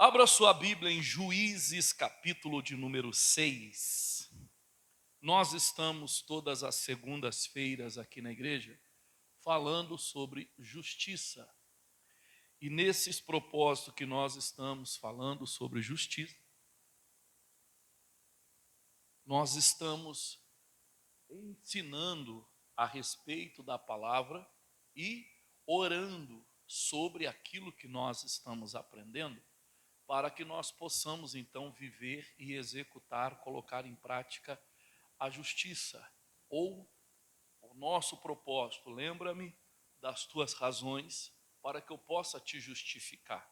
Abra sua Bíblia em Juízes, capítulo de número 6. Nós estamos todas as segundas-feiras aqui na igreja falando sobre justiça. E nesses propósitos que nós estamos falando sobre justiça, nós estamos ensinando a respeito da palavra e orando sobre aquilo que nós estamos aprendendo, para que nós possamos então viver e executar, colocar em prática a justiça, ou o nosso propósito. Lembra-me das tuas razões para que eu possa te justificar,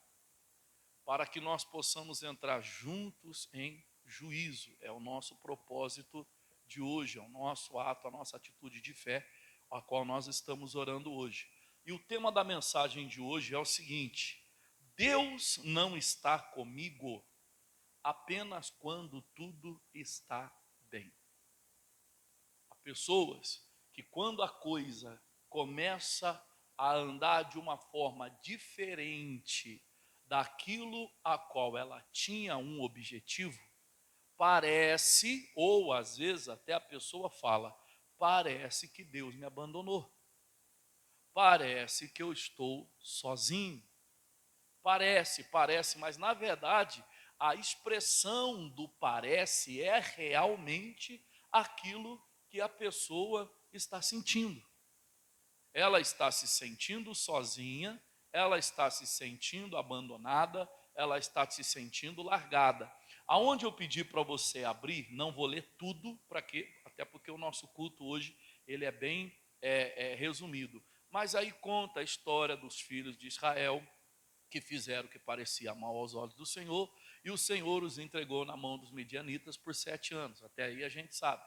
para que nós possamos entrar juntos em juízo. É o nosso propósito de hoje, é o nosso ato, a nossa atitude de fé, a qual nós estamos orando hoje. E o tema da mensagem de hoje é o seguinte: Deus não está comigo apenas quando tudo está bem. Há pessoas que, quando a coisa começa a andar de uma forma diferente daquilo a qual ela tinha um objetivo, parece, ou às vezes até a pessoa fala, parece que Deus me abandonou, parece que eu estou sozinho, parece, mas na verdade a expressão do parece é realmente aquilo que a pessoa está sentindo. Ela está se sentindo sozinha, ela está se sentindo abandonada, ela está se sentindo largada. Aonde eu pedi para você abrir, não vou ler tudo, para quê? Até porque o nosso culto hoje ele é bem resumido. Mas aí conta a história dos filhos de Israel, que fizeram o que parecia mal aos olhos do Senhor, e o Senhor os entregou na mão dos medianitas por 7 anos. Até aí a gente sabe.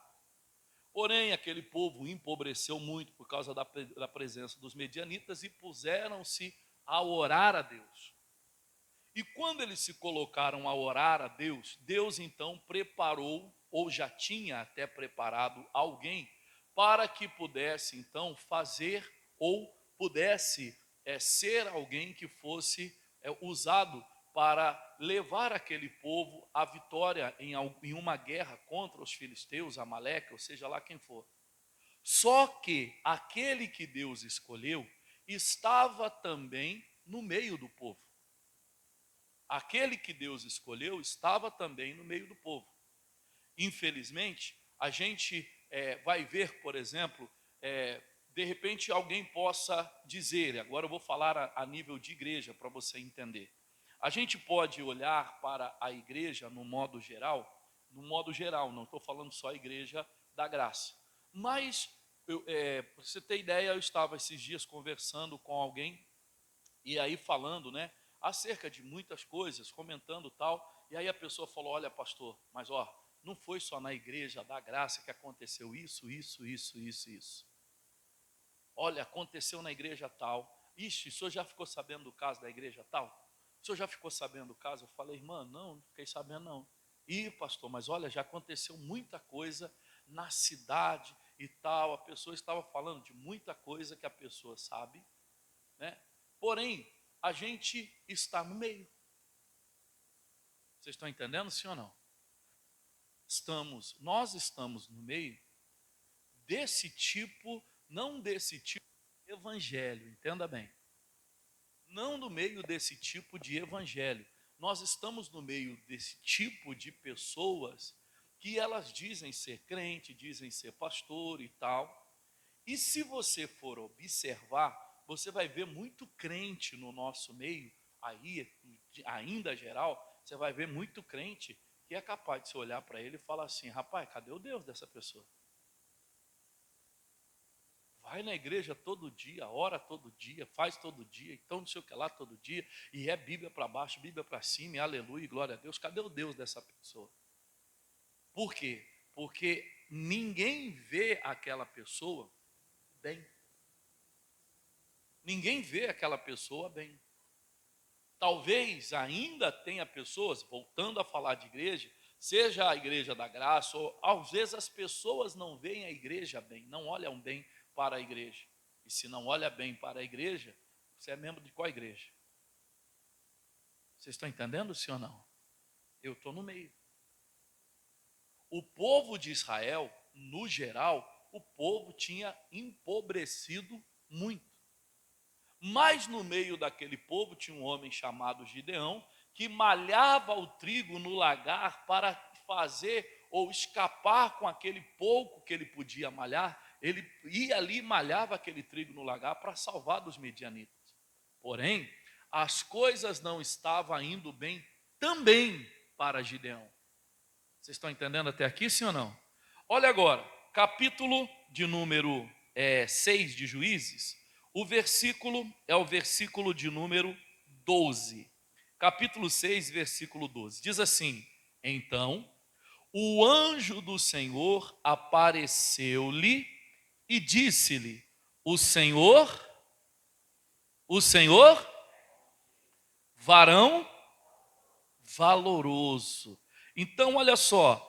Porém, aquele povo empobreceu muito por causa da presença dos medianitas e puseram-se a orar a Deus. E quando eles se colocaram a orar a Deus, Deus então preparou, ou já tinha até preparado alguém, para que pudesse então fazer, ou pudesse ser alguém que fosse usado para levar aquele povo à vitória em uma guerra contra os filisteus, Amaleque, ou seja lá quem for. Só que aquele que Deus escolheu estava também no meio do povo. Aquele que Deus escolheu estava também no meio do povo. Infelizmente, a gente vai ver, por exemplo, de repente alguém possa dizer, agora eu vou falar a nível de igreja para você entender. A gente pode olhar para a igreja no modo geral, não estou falando só a igreja da graça. Mas, para você ter ideia, eu estava esses dias conversando com alguém, e aí falando, né, acerca de muitas coisas, comentando tal, e aí a pessoa falou, olha pastor, mas não foi só na igreja da graça que aconteceu isso. Olha, aconteceu na igreja tal. Ixi, o senhor já ficou sabendo do caso da igreja tal? O senhor já ficou sabendo do caso? Eu falei, irmã, não fiquei sabendo não. Ih, pastor, mas olha, já aconteceu muita coisa na cidade e tal. A pessoa estava falando de muita coisa que a pessoa sabe, né? Porém, a gente está no meio. Vocês estão entendendo, sim ou não? Nós estamos no meio desse tipo, não desse tipo de evangelho, entenda bem. Não no meio desse tipo de evangelho. Nós estamos no meio desse tipo de pessoas que elas dizem ser crente, dizem ser pastor e tal. E se você for observar, você vai ver muito crente no nosso meio, aí, ainda geral, você vai ver muito crente que é capaz de você olhar para ele e falar assim, rapaz, cadê o Deus dessa pessoa? Vai na igreja todo dia, ora todo dia, faz todo dia, então não sei o que lá todo dia, e é Bíblia para baixo, Bíblia para cima, e aleluia, e glória a Deus. Cadê o Deus dessa pessoa? Por quê? Porque ninguém vê aquela pessoa bem. Ninguém vê aquela pessoa bem. Talvez ainda tenha pessoas, voltando a falar de igreja, seja a igreja da graça, ou às vezes as pessoas não veem a igreja bem, não olham bem para a igreja. E se não olha bem para a igreja, você é membro de qual igreja? Vocês estão entendendo, sim ou não? Eu estou no meio. O povo de Israel, no geral, o povo tinha empobrecido muito. Mas no meio daquele povo tinha um homem chamado Gideão, que malhava o trigo no lagar para fazer ou escapar com aquele pouco que ele podia malhar. Ele ia ali e malhava aquele trigo no lagar para salvar dos medianitas. Porém, as coisas não estavam indo bem também para Gideão. Vocês estão entendendo até aqui, sim ou não? Olha agora, capítulo de número 6 de Juízes, o versículo é o versículo de número 12. Capítulo 6, versículo 12. Diz assim: Então, o anjo do Senhor apareceu-lhe e disse-lhe: O Senhor, varão valoroso. Então, olha só,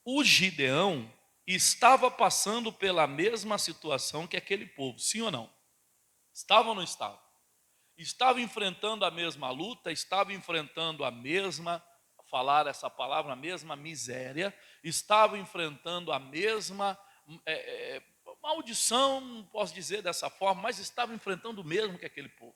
o Gideão estava passando pela mesma situação que aquele povo, sim ou não? Estava ou não estava? Estava enfrentando a mesma luta, estava enfrentando a mesma, falar essa palavra, a mesma miséria, estava enfrentando a mesma maldição, não posso dizer dessa forma, mas estava enfrentando o mesmo que aquele povo.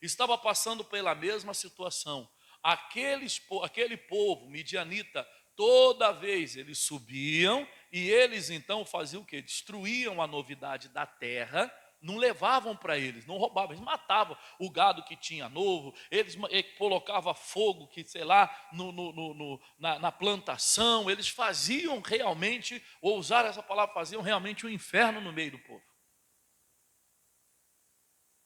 Estava passando pela mesma situação. Aquele povo midianita, toda vez eles subiam e eles então faziam o quê? Destruíam a novidade da terra, não levavam para eles, não roubavam, eles matavam o gado que tinha novo, eles colocavam fogo, que sei lá, na plantação, eles faziam realmente, ou usar essa palavra, faziam realmente um inferno no meio do povo.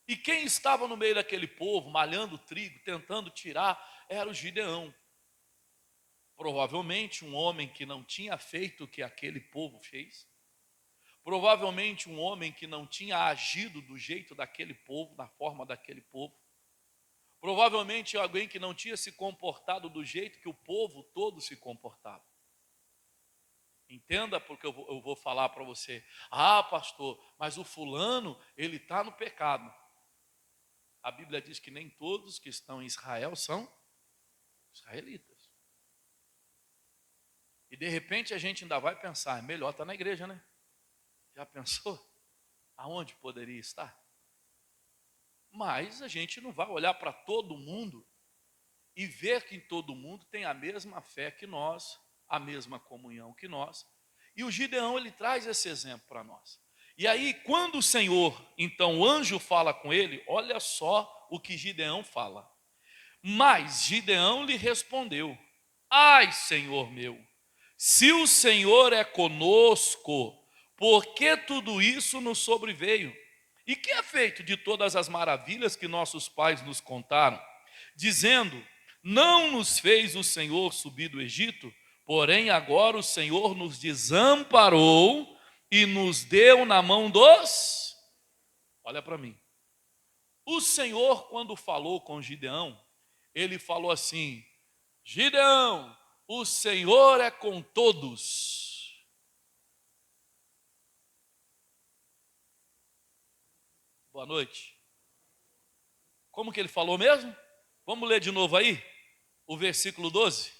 E quem estava no meio daquele povo, malhando trigo, tentando tirar, era o Gideão. Provavelmente um homem que não tinha feito o que aquele povo fez. Provavelmente um homem que não tinha agido do jeito daquele povo, da forma daquele povo. Provavelmente alguém que não tinha se comportado do jeito que o povo todo se comportava. Entenda, porque eu vou falar para você: ah, pastor, mas o fulano, ele está no pecado. A Bíblia diz que nem todos que estão em Israel são israelitas. E de repente a gente ainda vai pensar: é melhor estar na igreja, né? Já pensou? Aonde poderia estar? Mas a gente não vai olhar para todo mundo e ver que em todo mundo tem a mesma fé que nós, a mesma comunhão que nós. E o Gideão, ele traz esse exemplo para nós. E aí, quando o Senhor, então o anjo fala com ele, olha só o que Gideão fala. Mas Gideão lhe respondeu: ai, Senhor meu, se o Senhor é conosco, por que tudo isso nos sobreveio? E que é feito de todas as maravilhas que nossos pais nos contaram, dizendo: não nos fez o Senhor subir do Egito, porém agora o Senhor nos desamparou e nos deu na mão dos... Olha para mim. O Senhor, quando falou com Gideão, ele falou assim: Gideão, o Senhor é com todos. Boa noite. Como que ele falou mesmo? Vamos ler de novo aí, o versículo 12.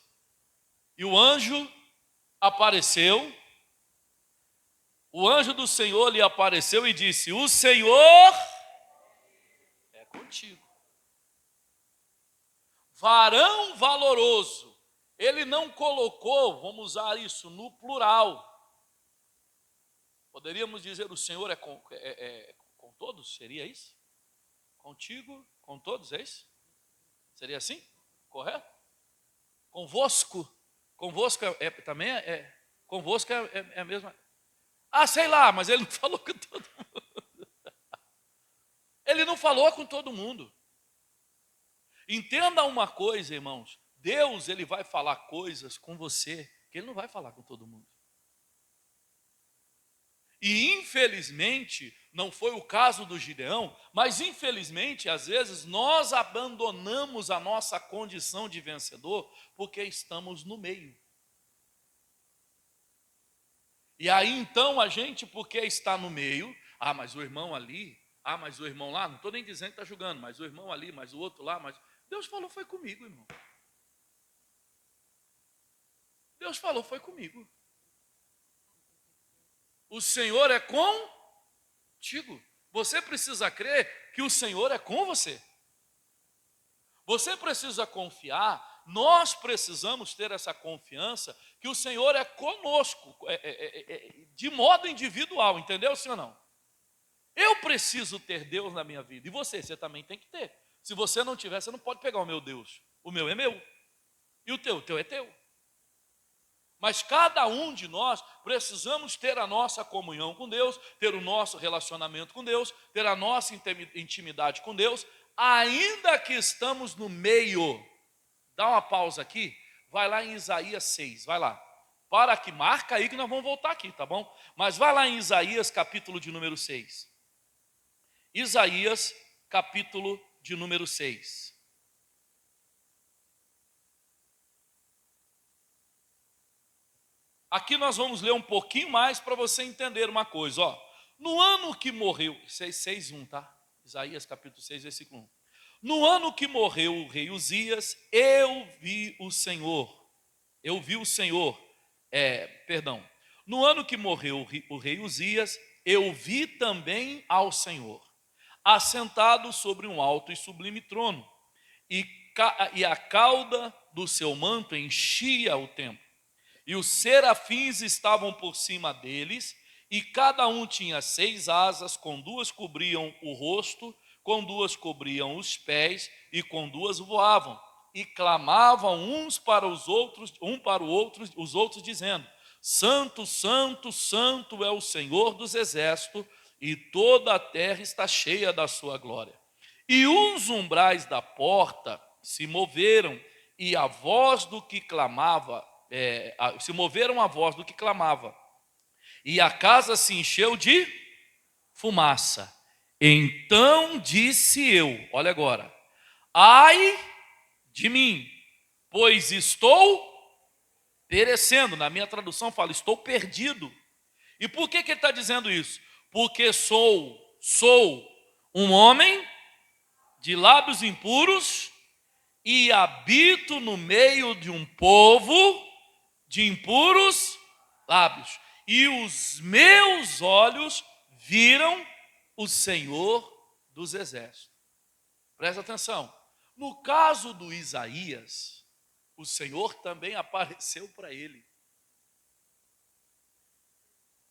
E o anjo apareceu, o anjo do Senhor lhe apareceu e disse: o Senhor é contigo. Varão valoroso. Ele não colocou, vamos usar isso, no plural. Poderíamos dizer: o Senhor é com todos? Seria isso? Contigo, com todos, é isso? Seria assim? Correto? Convosco. Convosco também convosco é a mesma. Ah, sei lá, mas ele não falou com todo mundo. Ele não falou com todo mundo. Entenda uma coisa, irmãos. Deus, ele vai falar coisas com você que ele não vai falar com todo mundo. E infelizmente, não foi o caso do Gideão, mas infelizmente, às vezes, nós abandonamos a nossa condição de vencedor porque estamos no meio. E aí então a gente, porque está no meio, ah, mas o irmão ali, ah, mas o irmão lá, não estou nem dizendo que está julgando, mas o irmão ali, mas o outro lá, mas Deus falou, foi comigo, irmão. Deus falou, foi comigo. O Senhor é contigo. Você precisa crer que o Senhor é com você. Você precisa confiar, nós precisamos ter essa confiança que o Senhor é conosco, de modo individual, entendeu, sim ou não? Eu preciso ter Deus na minha vida, e você também tem que ter. Se você não tiver, você não pode pegar o meu Deus. O meu é meu, e o teu é teu. Mas cada um de nós precisamos ter a nossa comunhão com Deus, ter o nosso relacionamento com Deus, ter a nossa intimidade com Deus, ainda que estamos no meio. Dá uma pausa aqui, vai lá em Isaías 6, vai lá. Para que marca aí que nós vamos voltar aqui, tá bom? Mas vai lá em Isaías, capítulo de número 6. Isaías, capítulo de número 6. Aqui nós vamos ler um pouquinho mais para você entender uma coisa, ó. No ano que morreu, 6:1, tá? Isaías capítulo 6, versículo 1. No ano que morreu o rei Uzias, eu vi o Senhor. No ano que morreu o rei Uzias, eu vi também ao Senhor, assentado sobre um alto e sublime trono, e a cauda do seu manto enchia o templo. E os serafins estavam por cima deles, e cada um tinha 6 asas, com 2 cobriam o rosto, com 2 cobriam os pés, e com 2 voavam. E clamavam uns para os outros, os outros dizendo: Santo, Santo, Santo é o Senhor dos exércitos, e toda a terra está cheia da sua glória. E os umbrais da porta se moveram, e a voz do que clamava, e a casa se encheu de fumaça. Então disse eu, olha agora, ai de mim, pois estou perecendo. Na minha tradução fala, estou perdido. E por que ele está dizendo isso? Porque sou um homem de lábios impuros e habito no meio de um povo de impuros lábios, e os meus olhos viram o Senhor dos exércitos. Presta atenção, no caso do Isaías, o Senhor também apareceu para ele.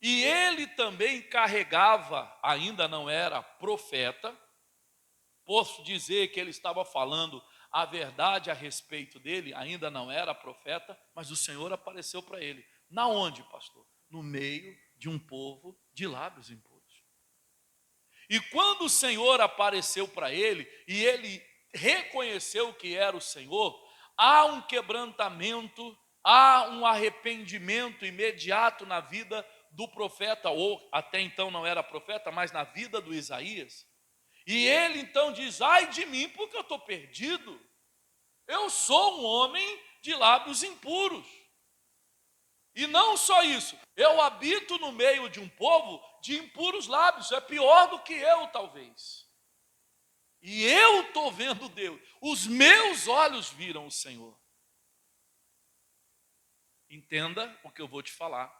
E ele também carregava, ainda não era profeta, posso dizer que ele estava falando a verdade a respeito dele, ainda não era profeta, mas o Senhor apareceu para ele. Na onde, pastor? No meio de um povo de lábios impuros. E quando o Senhor apareceu para ele, e ele reconheceu que era o Senhor, há um quebrantamento, há um arrependimento imediato na vida do profeta, ou até então não era profeta, mas na vida do Isaías. E ele então diz, ai de mim, porque eu estou perdido. Eu sou um homem de lábios impuros. E não só isso, eu habito no meio de um povo de impuros lábios, é pior do que eu talvez. E eu estou vendo Deus, os meus olhos viram o Senhor. Entenda o que eu vou te falar,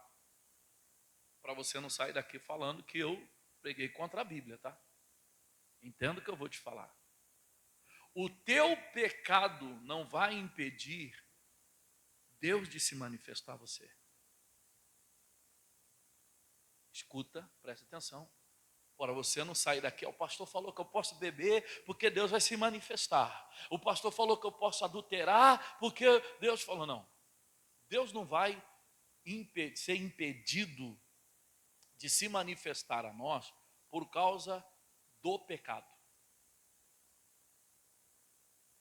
para você não sair daqui falando que eu preguei contra a Bíblia, tá? Entenda o que eu vou te falar. O teu pecado não vai impedir Deus de se manifestar a você. Escuta, presta atenção. Para você não sair daqui, o pastor falou que eu posso beber porque Deus vai se manifestar. O pastor falou que eu posso adulterar porque Deus falou, não. Deus não vai ser impedido de se manifestar a nós por causa do pecado.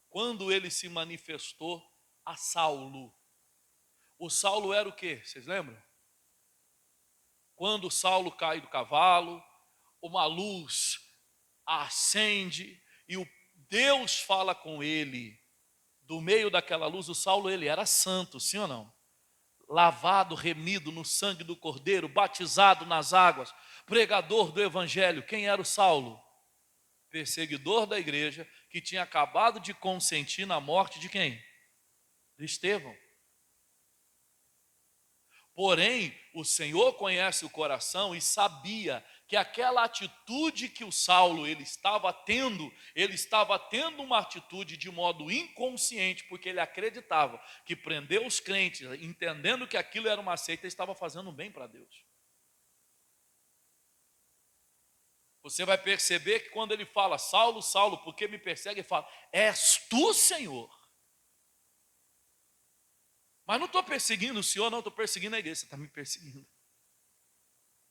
Quando ele se manifestou a Saulo, o Saulo era o quê? Vocês lembram? Quando Saulo cai do cavalo, uma luz acende e o Deus fala com ele. Do meio daquela luz, o Saulo, ele era santo, sim ou não? Lavado, remido no sangue do Cordeiro, batizado nas águas, pregador do Evangelho. Quem era o Saulo? perseguidor da igreja, que tinha acabado de consentir na morte de quem? De Estevão. Porém, o Senhor conhece o coração e sabia que aquela atitude que o Saulo ele estava tendo uma atitude de modo inconsciente, porque ele acreditava que prender os crentes, entendendo que aquilo era uma seita, estava fazendo bem para Deus. Você vai perceber que quando ele fala, Saulo, Saulo, por que me persegue? Ele fala, és tu, Senhor? Mas não estou perseguindo o Senhor, não, estou perseguindo a igreja. Você está me perseguindo.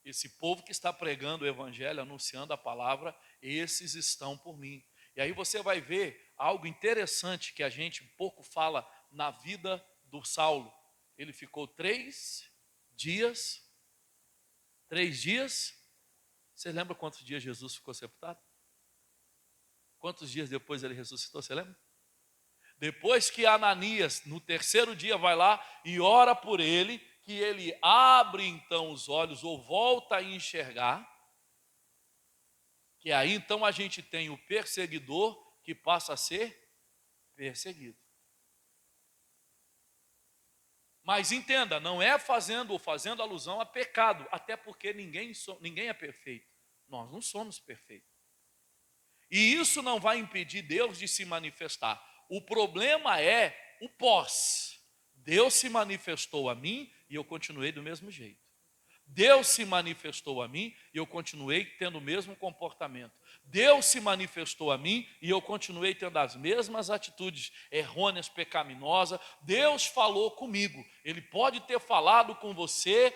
Esse povo que está pregando o evangelho, anunciando a palavra, esses estão por mim. E aí você vai ver algo interessante que a gente pouco fala na vida do Saulo. Ele ficou 3 dias. Você lembra quantos dias Jesus ficou sepultado? Quantos dias depois ele ressuscitou, você lembra? Depois que Ananias, no 3º dia, vai lá e ora por ele, que ele abre então os olhos ou volta a enxergar, que aí então a gente tem o perseguidor que passa a ser perseguido. Mas entenda, não é fazendo alusão a pecado, até porque ninguém é perfeito. Nós não somos perfeitos. E isso não vai impedir Deus de se manifestar. O problema é o pós. Deus se manifestou a mim e eu continuei do mesmo jeito. Deus se manifestou a mim e eu continuei tendo o mesmo comportamento. Deus se manifestou a mim e eu continuei tendo as mesmas atitudes errôneas, pecaminosas. Deus falou comigo. Ele pode ter falado com você,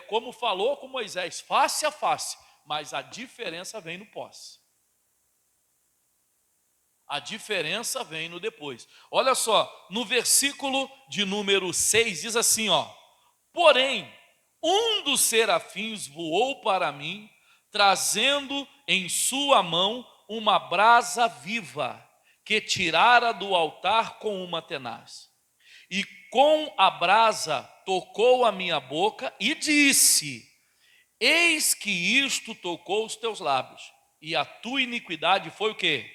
como falou com Moisés, face a face, mas a diferença vem no pós. A diferença vem no depois. Olha só, no versículo de número 6 diz assim, ó: porém, um dos serafins voou para mim, trazendo em sua mão uma brasa viva, que tirara do altar com uma tenaz. E com a brasa tocou a minha boca e disse: eis que isto tocou os teus lábios, e a tua iniquidade foi o quê?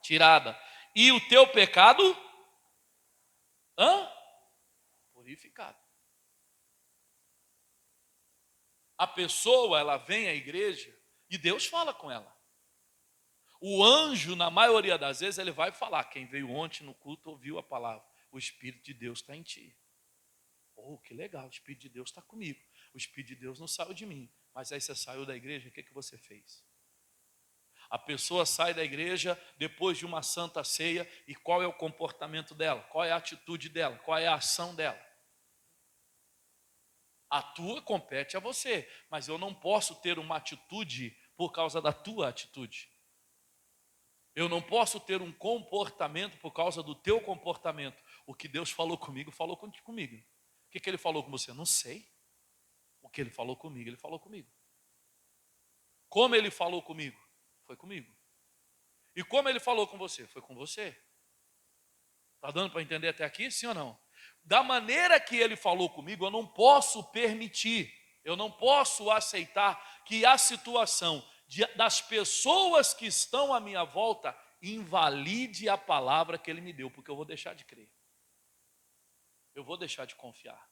Tirada. E o teu pecado? Purificado. A pessoa, ela vem à igreja e Deus fala com ela. O anjo, na maioria das vezes, ele vai falar. Quem veio ontem no culto ouviu a palavra. O Espírito de Deus está em ti. Oh, que legal, o Espírito de Deus está comigo. O Espírito de Deus não saiu de mim. Mas aí você saiu da igreja, o que você fez? A pessoa sai da igreja depois de uma santa ceia e qual é o comportamento dela? Qual é a atitude dela? Qual é a ação dela? A tua compete a você, mas eu não posso ter uma atitude por causa da tua atitude. Eu não posso ter um comportamento por causa do teu comportamento. O que Deus falou comigo, falou comigo. O que ele falou com você? Não sei. O que ele falou comigo, ele falou comigo. Como ele falou comigo? Foi comigo. E como ele falou com você? Foi com você. Está dando para entender até aqui? Sim ou não? Da maneira que ele falou comigo, eu não posso permitir, eu não posso aceitar que a situação das pessoas que estão à minha volta invalide a palavra que ele me deu, porque eu vou deixar de crer. Eu vou deixar de confiar.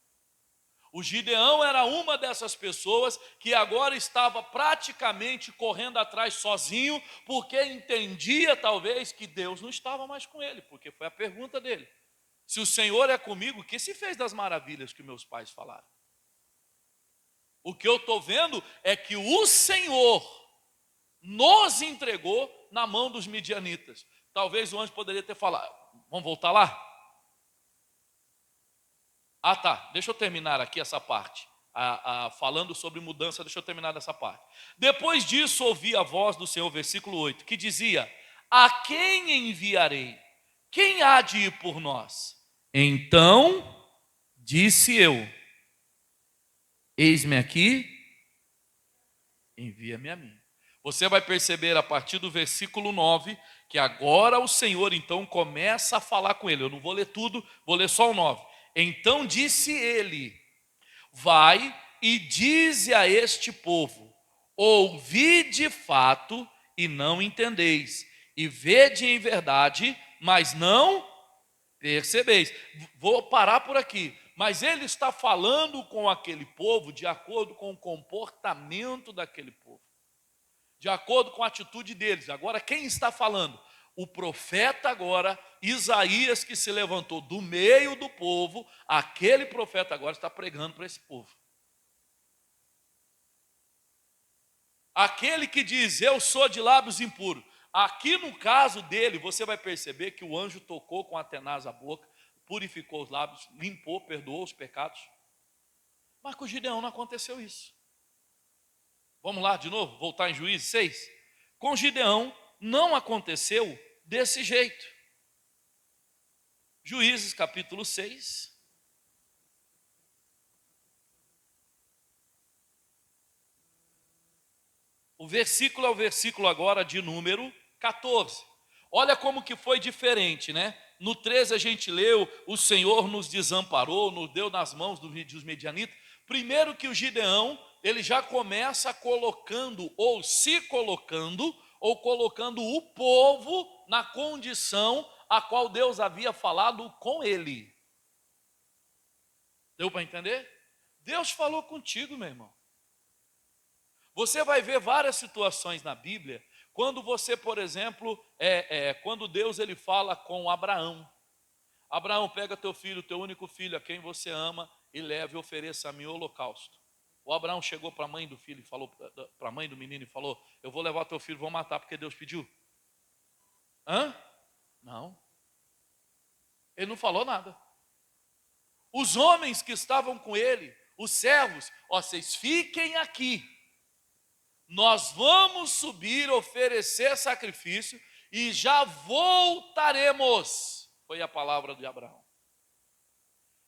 O Gideão era uma dessas pessoas que agora estava praticamente correndo atrás sozinho, porque entendia talvez que Deus não estava mais com ele, porque foi a pergunta dele. Se o Senhor é comigo, o que se fez das maravilhas que meus pais falaram? O que eu estou vendo é que o Senhor nos entregou na mão dos midianitas. Talvez o anjo poderia ter falado, vamos voltar lá? Ah, tá, deixa eu terminar aqui essa parte. Falando sobre mudança, deixa eu terminar essa parte. Depois disso, ouvi a voz do Senhor, versículo 8, que dizia: a quem enviarei? Quem há de ir por nós? Então, disse eu: eis-me aqui, envia-me a mim. Você vai perceber a partir do versículo 9, que agora o Senhor então começa a falar com ele. Eu não vou ler tudo, vou ler só o 9. Então disse ele: vai e dize a este povo: ouvi de fato e não entendeis, e vede em verdade, mas não percebeis. Vou parar por aqui. Mas ele está falando com aquele povo de acordo com o comportamento daquele povo, de acordo com a atitude deles. Agora, quem está falando? O profeta agora, Isaías, que se levantou do meio do povo, aquele profeta agora está pregando para esse povo. Aquele que diz, eu sou de lábios impuros. Aqui no caso dele, você vai perceber que o anjo tocou com a tenaz a boca, purificou os lábios, limpou, perdoou os pecados. Mas com Gideão não aconteceu isso. Vamos lá de novo, voltar em Juízes 6. Com Gideão não aconteceu desse jeito. Juízes capítulo 6. O versículo é o versículo agora de número 14. Olha como que foi diferente, né? No 13 a gente leu, o Senhor nos desamparou, nos deu nas mãos dos medianitas. Primeiro que o Gideão, ele já começa colocando, ou se colocando, ou colocando o povo na condição a qual Deus havia falado com ele. Deu para entender? Deus falou contigo, meu irmão. Você vai ver várias situações na Bíblia, quando você, por exemplo, quando Deus ele fala com Abraão. Abraão, pega teu filho, teu único filho, a quem você ama, e leve e ofereça a mim o holocausto. O Abraão chegou para a mãe do filho e falou, para a mãe do menino e falou, eu vou levar teu filho, vou matar porque Deus pediu. Hã? Não. Ele não falou nada. Os homens que estavam com ele, os servos, ó, vocês fiquem aqui. Nós vamos subir, oferecer sacrifício e já voltaremos. Foi a palavra de Abraão.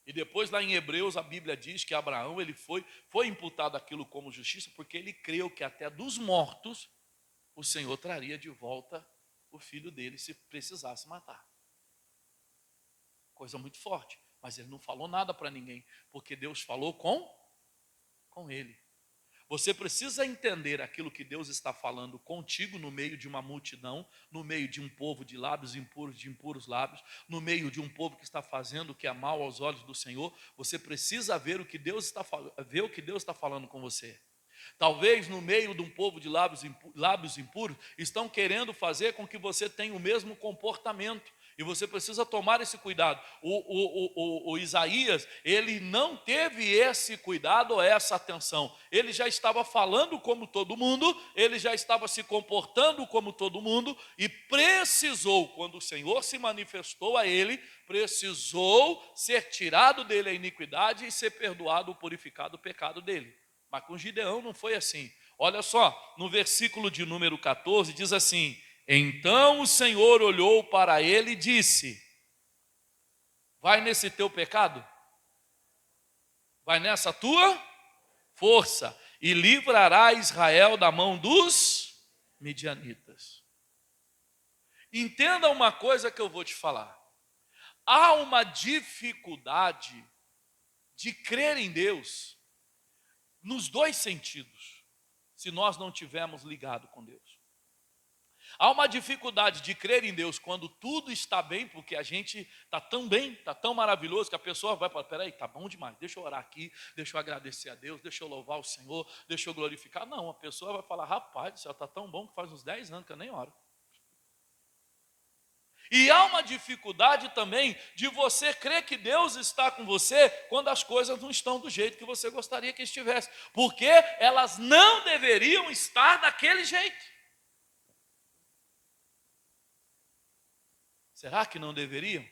E depois lá em Hebreus a Bíblia diz que Abraão ele foi imputado aquilo como justiça porque ele creu que até dos mortos o Senhor traria de volta o filho dele se precisasse matar. Coisa muito forte, mas ele não falou nada para ninguém, porque Deus falou com ele. Você precisa entender aquilo que Deus está falando contigo no meio de uma multidão, no meio de um povo de lábios impuros, de impuros lábios, no meio de um povo que está fazendo o que é mal aos olhos do Senhor. Você precisa ver o que Deus está falando com você. Talvez no meio de um povo de lábios impuros, estão querendo fazer com que você tenha o mesmo comportamento. E você precisa tomar esse cuidado. O Isaías, ele não teve esse cuidado ou essa atenção. Ele já estava falando como todo mundo, ele já estava se comportando como todo mundo, e precisou, quando o Senhor se manifestou a ele, precisou ser tirado dele a iniquidade e ser perdoado ou purificado o pecado dele. Mas com Gideão não foi assim. Olha só, no versículo de número 14 diz assim, então o Senhor olhou para ele e disse, vai nesse teu pecado? Vai nessa tua força e livrará Israel da mão dos midianitas. Entenda uma coisa que eu vou te falar. Há uma dificuldade de crer em Deus nos dois sentidos, se nós não tivermos ligado com Deus. Há uma dificuldade de crer em Deus quando tudo está bem, porque a gente está tão bem, está tão maravilhoso, que a pessoa vai falar, peraí, está bom demais, deixa eu orar aqui, deixa eu agradecer a Deus, deixa eu louvar o Senhor, deixa eu glorificar. Não, a pessoa vai falar, rapaz, isso está tão bom que faz uns 10 anos que eu nem oro. E há uma dificuldade também de você crer que Deus está com você quando as coisas não estão do jeito que você gostaria que estivesse, porque elas não deveriam estar daquele jeito. Será que não deveriam?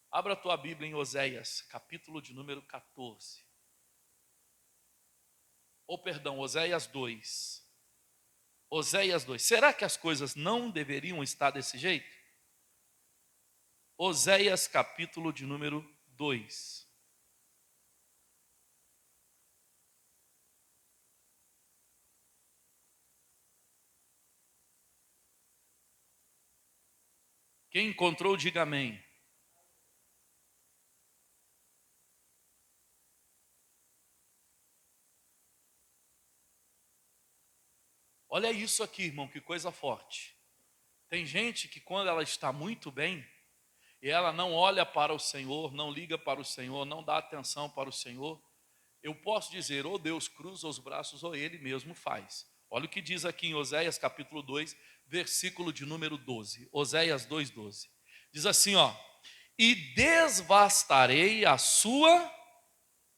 Abra a tua Bíblia em Oséias, capítulo de número 14. Oséias 2. Oséias 2. Será que as coisas não deveriam estar desse jeito? Oséias, capítulo de número 2. Quem encontrou, diga amém. Olha isso aqui, irmão, que coisa forte. Tem gente que quando ela está muito bem, e ela não olha para o Senhor, não liga para o Senhor, não dá atenção para o Senhor, eu posso dizer, ou Deus cruza os braços, ou Ele mesmo faz. Olha o que diz aqui em Oséias capítulo 2, versículo de número 12. Oséias 2:12. Diz assim, ó: e devastarei a sua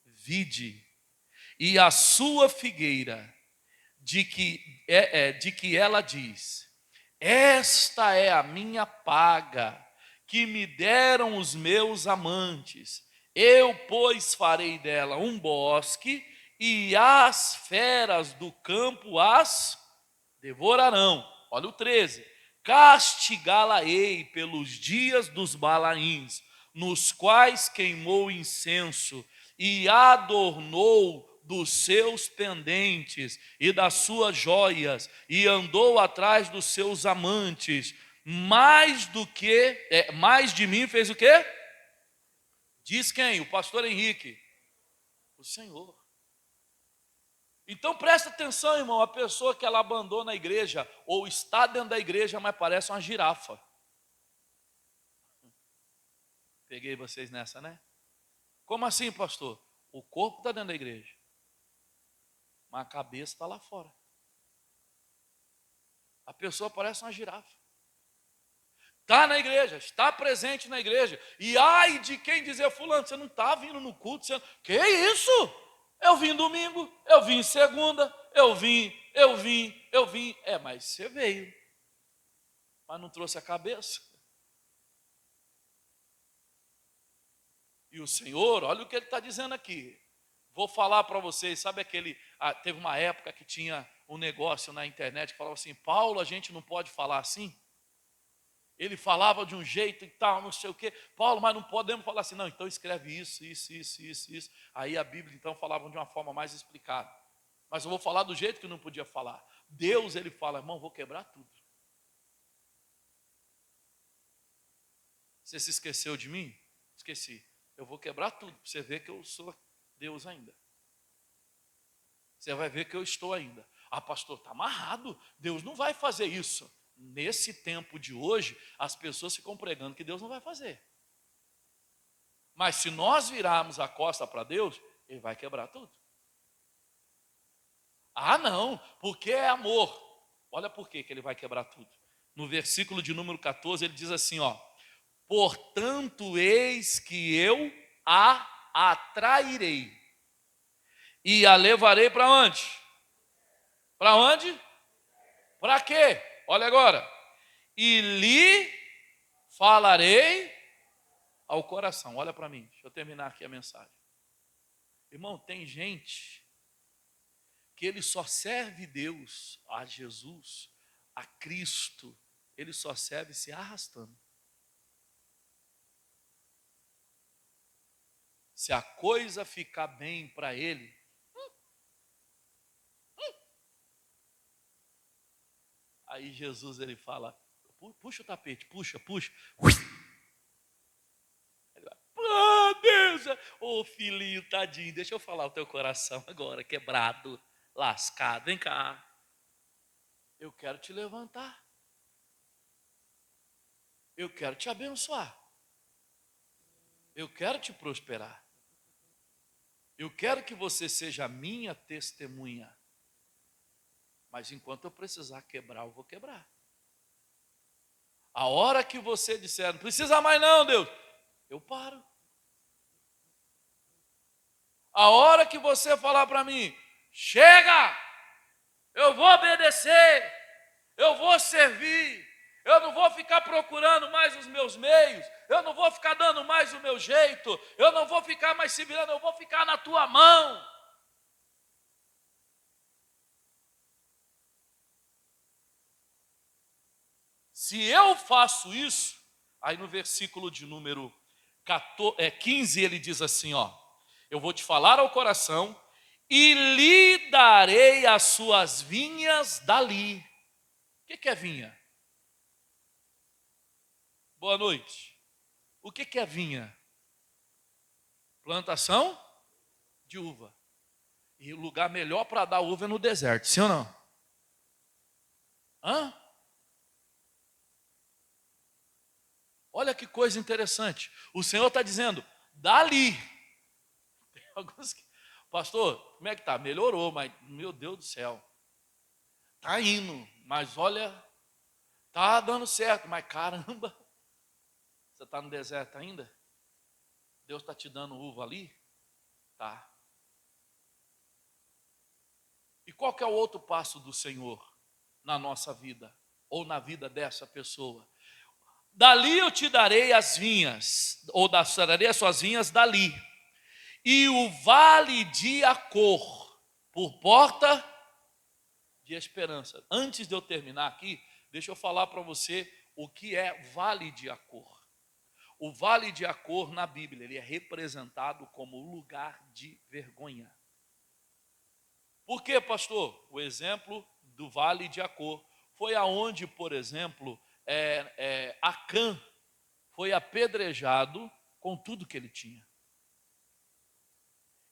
vide e a sua figueira, de que ela diz: esta é a minha paga, que me deram os meus amantes. Eu, pois, farei dela um bosque, e as feras do campo as devorarão. Olha o 13. Castigá-la-ei pelos dias dos Balaíns, nos quais queimou incenso e adornou dos seus pendentes e das suas joias, e andou atrás dos seus amantes, mais de mim fez o quê? Diz quem? O pastor Henrique. O Senhor. Então presta atenção, irmão, a pessoa que ela abandona a igreja, ou está dentro da igreja, mas parece uma girafa. Peguei vocês nessa, né? Como assim, pastor? O corpo está dentro da igreja, mas a cabeça está lá fora. A pessoa parece uma girafa. Está na igreja, está presente na igreja. E ai de quem dizer, fulano, você não está vindo no culto. Você... Que isso? Eu vim domingo, eu vim segunda, eu vim. É, mas você veio, mas não trouxe a cabeça. E o Senhor, olha o que Ele está dizendo aqui. Vou falar para vocês, sabe teve uma época que tinha um negócio na internet que falava assim, Paulo, a gente não pode falar assim? Ele falava de um jeito e tal, não sei o quê. Paulo, mas não podemos falar assim. Não, então escreve isso. Aí a Bíblia, então, falava de uma forma mais explicada. Mas eu vou falar do jeito que não podia falar. Deus, Ele fala, irmão, vou quebrar tudo. Você se esqueceu de mim? Esqueci. Eu vou quebrar tudo, para você ver que eu sou Deus ainda. Você vai ver que eu estou ainda. Ah, pastor, está amarrado. Deus não vai fazer isso. Nesse tempo de hoje, as pessoas ficam pregando que Deus não vai fazer. Mas se nós virarmos a costa para Deus, Ele vai quebrar tudo. Ah, não, porque é amor. Olha por que Ele vai quebrar tudo. No versículo de número 14, ele diz assim, ó: portanto, eis que eu a atrairei e a levarei para onde? Para onde? Para quê? Olha agora. E lhe falarei ao coração. Olha para mim, deixa eu terminar aqui a mensagem. Irmão, tem gente que ele só serve Deus, a Jesus, a Cristo, ele só serve se arrastando. Se a coisa ficar bem para ele, aí Jesus ele fala, puxa o tapete, puxa. Ele vai, Deus, ô filhinho, tadinho, deixa eu falar o teu coração agora, quebrado, lascado, vem cá. Eu quero te levantar. Eu quero te abençoar. Eu quero te prosperar. Eu quero que você seja a minha testemunha. Mas enquanto eu precisar quebrar, eu vou quebrar. A hora que você disser, não precisa mais não, Deus, eu paro. A hora que você falar para mim, chega, eu vou obedecer, eu vou servir, eu não vou ficar procurando mais os meus meios, eu não vou ficar dando mais o meu jeito, eu não vou ficar mais se virando, eu vou ficar na tua mão. Se eu faço isso, aí no versículo de número 15 ele diz assim, ó: eu vou te falar ao coração e lhe darei as suas vinhas dali. O que é vinha? Boa noite. O que é vinha? Plantação de uva. E o lugar melhor para dar uva é no deserto, sim ou não? Hã? Olha que coisa interessante. O Senhor está dizendo, dali. Tem alguns que, pastor, como é que está? Melhorou, mas, meu Deus do céu. Está indo, mas olha, está dando certo. Mas caramba, você está no deserto ainda? Deus está te dando uva ali? Tá. E qual que é o outro passo do Senhor na nossa vida? Ou na vida dessa pessoa? Dali eu te darei as vinhas, ou darei as suas vinhas dali. E o vale de Acor, por porta de esperança. Antes de eu terminar aqui, deixa eu falar para você o que é vale de Acor. O vale de Acor na Bíblia, ele é representado como lugar de vergonha. Por quê, pastor? O exemplo do vale de Acor foi aonde, por exemplo, Acã foi apedrejado com tudo que ele tinha.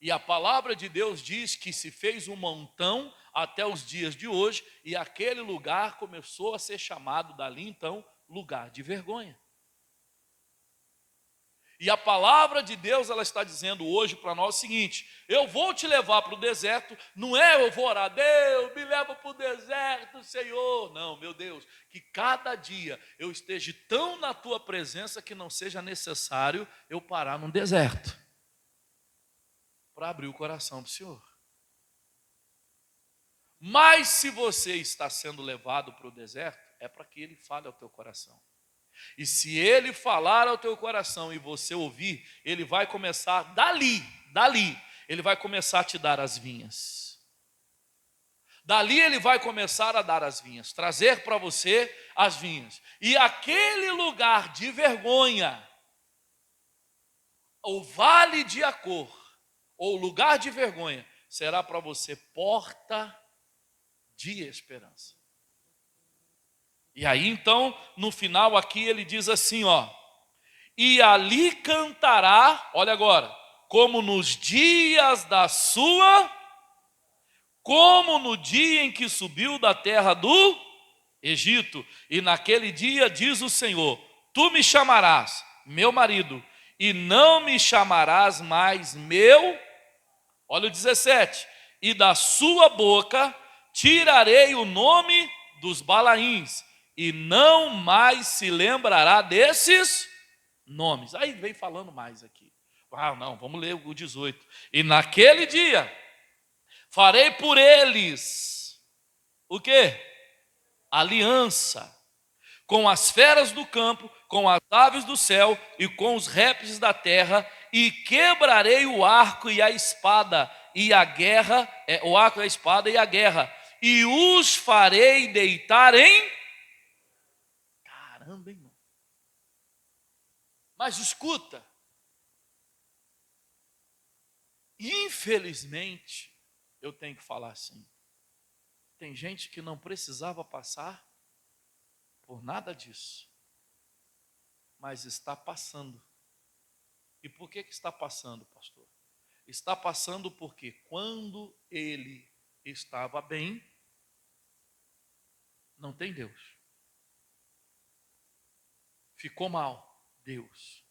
E a palavra de Deus diz que se fez um montão até os dias de hoje, e aquele lugar começou a ser chamado dali então lugar de vergonha. E a palavra de Deus, ela está dizendo hoje para nós o seguinte: eu vou te levar para o deserto, não é eu vou orar, Deus, me leva para o deserto, Senhor. Não, meu Deus, que cada dia eu esteja tão na tua presença que não seja necessário eu parar num deserto para abrir o coração para o Senhor. Mas se você está sendo levado para o deserto, é para que Ele fale ao teu coração. E se Ele falar ao teu coração e você ouvir, Ele vai começar dali, Ele vai começar a te dar as vinhas. Dali Ele vai começar a dar as vinhas, trazer para você as vinhas. E aquele lugar de vergonha, o vale de Acor, ou lugar de vergonha, será para você porta de esperança. E aí então, no final aqui ele diz assim, ó: e ali cantará, olha agora, como nos dias da sua, como no dia em que subiu da terra do Egito, e naquele dia diz o Senhor: tu me chamarás meu marido, e não me chamarás mais meu, olha o 17, e da sua boca tirarei o nome dos Balaíns, e não mais se lembrará desses nomes. Aí vem falando mais aqui. Ah, não, vamos ler o 18. E naquele dia farei por eles o quê? Aliança com as feras do campo, com as aves do céu e com os répteis da terra, e quebrarei o arco e a espada e a guerra, o arco e a espada e a guerra, e os farei deitar em... Caramba, irmão. Mas escuta, infelizmente, eu tenho que falar assim, tem gente que não precisava passar por nada disso, mas está passando. E por que está passando, pastor? Está passando porque quando ele estava bem, não tem Deus. Ficou mal, Deus.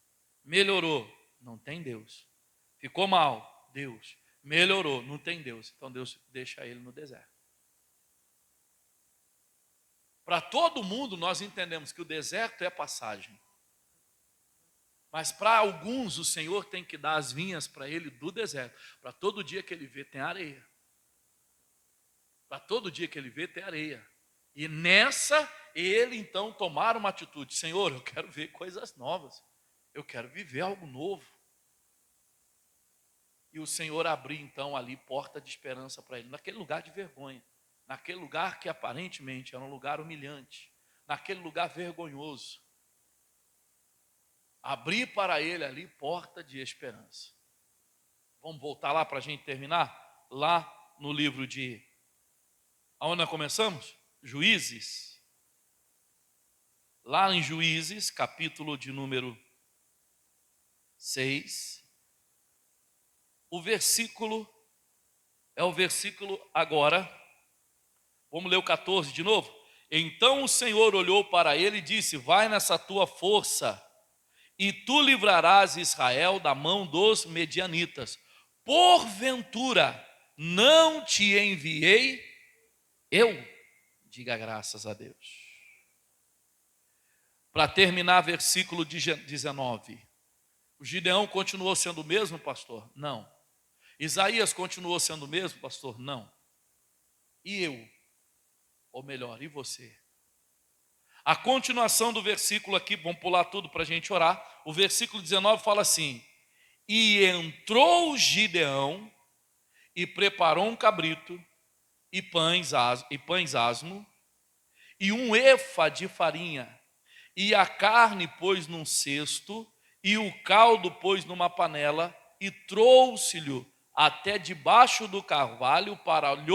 Melhorou, não tem Deus. Ficou mal, Deus. Melhorou, não tem Deus. Então Deus deixa ele no deserto. Para todo mundo nós entendemos que o deserto é passagem. Mas para alguns o Senhor tem que dar as vinhas para ele do deserto. Para todo dia que ele vê tem areia. Para todo dia que ele vê tem areia. E nessa ele então tomar uma atitude. Senhor, eu quero ver coisas novas. Eu quero viver algo novo. E o Senhor abrir então ali porta de esperança para ele. Naquele lugar de vergonha. Naquele lugar que aparentemente era um lugar humilhante. Naquele lugar vergonhoso. Abrir para ele ali porta de esperança. Vamos voltar lá para a gente terminar? Lá no livro de... Aonde nós começamos? Juízes. Lá em Juízes, capítulo de número 6. O versículo, é o versículo agora. Vamos ler o 14 de novo? Então o Senhor olhou para ele e disse: vai nessa tua força, e tu livrarás Israel da mão dos medianitas. Porventura não te enviei eu? Diga graças a Deus. Para terminar, versículo 19. O Gideão continuou sendo o mesmo, pastor? Não. Isaías continuou sendo o mesmo, pastor? Não. E eu? Ou melhor, e você? A continuação do versículo aqui, vamos pular tudo para a gente orar. O versículo 19 fala assim: e entrou Gideão e preparou um cabrito e pães asmo e um efa de farinha, e a carne pôs num cesto e o caldo pôs numa panela, e trouxe-lhe até debaixo do carvalho para lhe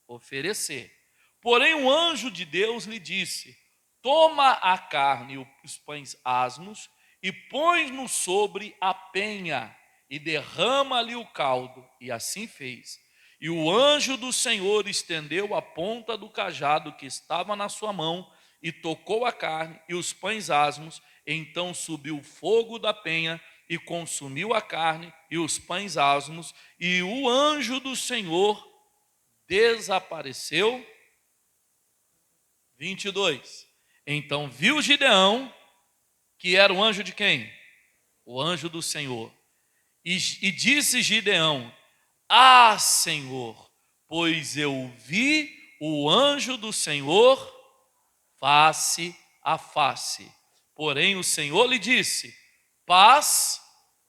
oferecer. Porém o anjo de Deus lhe disse: toma a carne e os pães asmos e põe-no sobre a penha e derrama-lhe o caldo. E assim fez. E o anjo do Senhor estendeu a ponta do cajado que estava na sua mão e tocou a carne e os pães asmos. Então subiu o fogo da penha e consumiu a carne e os pães asmos, e o anjo do Senhor desapareceu. 22. Então viu Gideão, que era o anjo de quem? O anjo do Senhor. E disse Gideão: ah, Senhor, pois eu vi o anjo do Senhor face a face. Porém o Senhor lhe disse: paz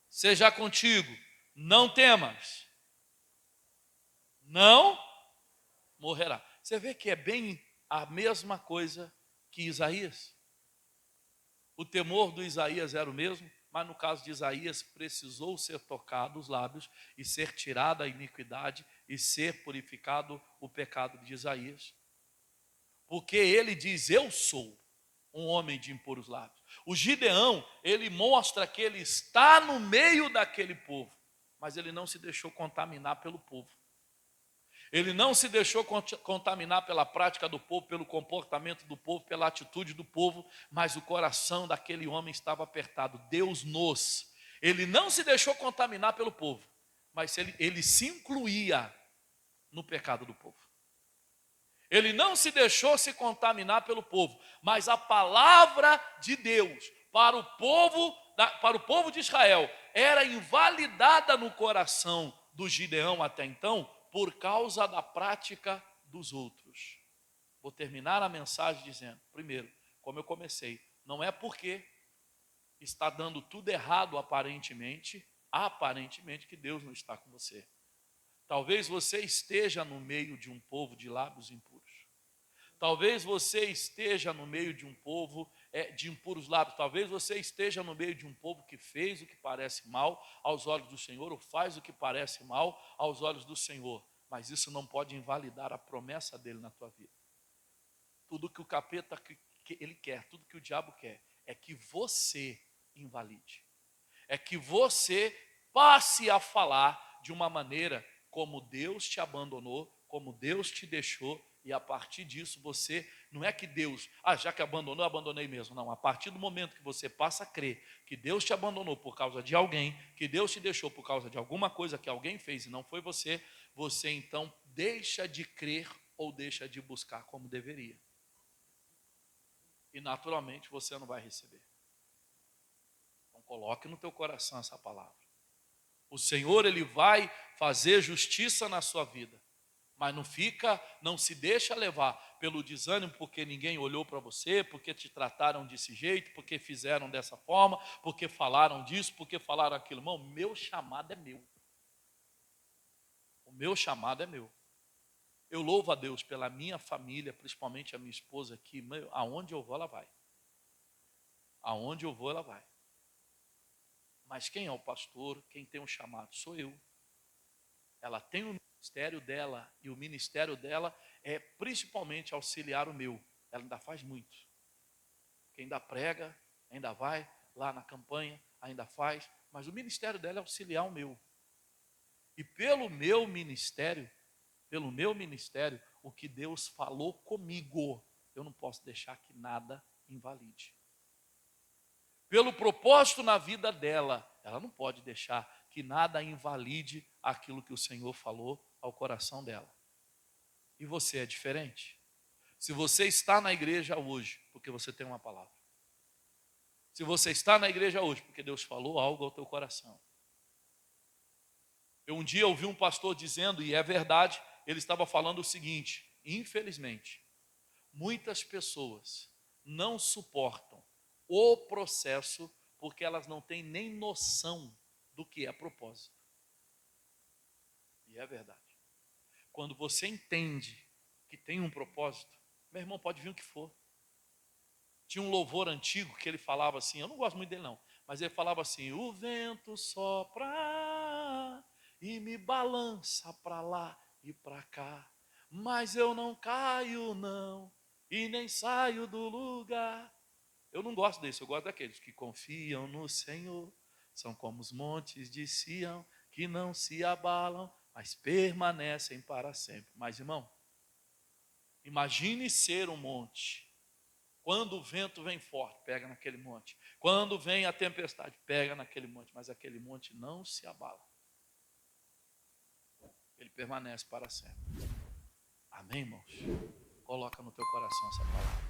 seja contigo, não temas, não morrerá. Você vê que é bem a mesma coisa que Isaías. O temor do Isaías era o mesmo, mas no caso de Isaías precisou ser tocado os lábios e ser tirada a iniquidade e ser purificado o pecado de Isaías. Porque ele diz: eu sou um homem de impuros lábios. O Gideão, ele mostra que ele está no meio daquele povo, mas ele não se deixou contaminar pelo povo. Ele não se deixou contaminar pela prática do povo, pelo comportamento do povo, pela atitude do povo, mas o coração daquele homem estava apertado. Deus nos. Ele não se deixou contaminar pelo povo, mas ele se incluía no pecado do povo. Ele não se deixou se contaminar pelo povo, mas a palavra de Deus para o povo de Israel era invalidada no coração do Gideão até então, por causa da prática dos outros. Vou terminar a mensagem dizendo, primeiro, como eu comecei, não é porque está dando tudo errado aparentemente que Deus não está com você. Talvez você esteja no meio de um povo de lábios impuros. Talvez você esteja no meio de um povo de impuros lábios. Talvez você esteja no meio de um povo que fez o que parece mal aos olhos do Senhor, ou faz o que parece mal aos olhos do Senhor. Mas isso não pode invalidar a promessa dele na tua vida. Tudo que o capeta ele quer, tudo que o diabo quer, é que você invalide. É que você passe a falar de uma maneira como Deus te abandonou, como Deus te deixou. E a partir disso você, não é que Deus, já que abandonou, abandonei mesmo. Não, a partir do momento que você passa a crer que Deus te abandonou por causa de alguém, que Deus te deixou por causa de alguma coisa que alguém fez e não foi você, você então deixa de crer ou deixa de buscar como deveria. E naturalmente você não vai receber. Então coloque no teu coração essa palavra. O Senhor, Ele vai fazer justiça na sua vida. Mas não se deixa levar pelo desânimo porque ninguém olhou para você, porque te trataram desse jeito, porque fizeram dessa forma, porque falaram disso, porque falaram aquilo. Irmão, meu chamado é meu. O meu chamado é meu. Eu louvo a Deus pela minha família, principalmente a minha esposa aqui. Aonde eu vou, ela vai. Aonde eu vou, ela vai. Mas quem é o pastor, quem tem um chamado, sou eu. Ela tem um ministério dela, e o ministério dela é principalmente auxiliar o meu. Ela ainda faz muito. Quem ainda prega, ainda vai lá na campanha, ainda faz, mas o ministério dela é auxiliar o meu. E pelo meu ministério, o que Deus falou comigo, eu não posso deixar que nada invalide. Pelo propósito na vida dela, ela não pode deixar que nada invalide aquilo que o Senhor falou ao coração dela. E você é diferente? Se você está na igreja hoje, porque você tem uma palavra. Se você está na igreja hoje, porque Deus falou algo ao teu coração. Eu um dia ouvi um pastor dizendo, e é verdade, ele estava falando o seguinte: infelizmente, muitas pessoas não suportam o processo porque elas não têm nem noção do que é propósito. E é verdade. Quando você entende que tem um propósito, meu irmão, pode vir o que for. Tinha um louvor antigo que ele falava assim, eu não gosto muito dele não, mas ele falava assim: o vento sopra e me balança para lá e para cá, mas eu não caio não, e nem saio do lugar. Eu não gosto desse, eu gosto daqueles que confiam no Senhor, são como os montes de Sião, que não se abalam, mas permanecem para sempre. Mas, irmão, imagine ser um monte. Quando o vento vem forte, pega naquele monte. Quando vem a tempestade, pega naquele monte. Mas aquele monte não se abala. Ele permanece para sempre. Amém, irmãos? Coloca no teu coração essa palavra.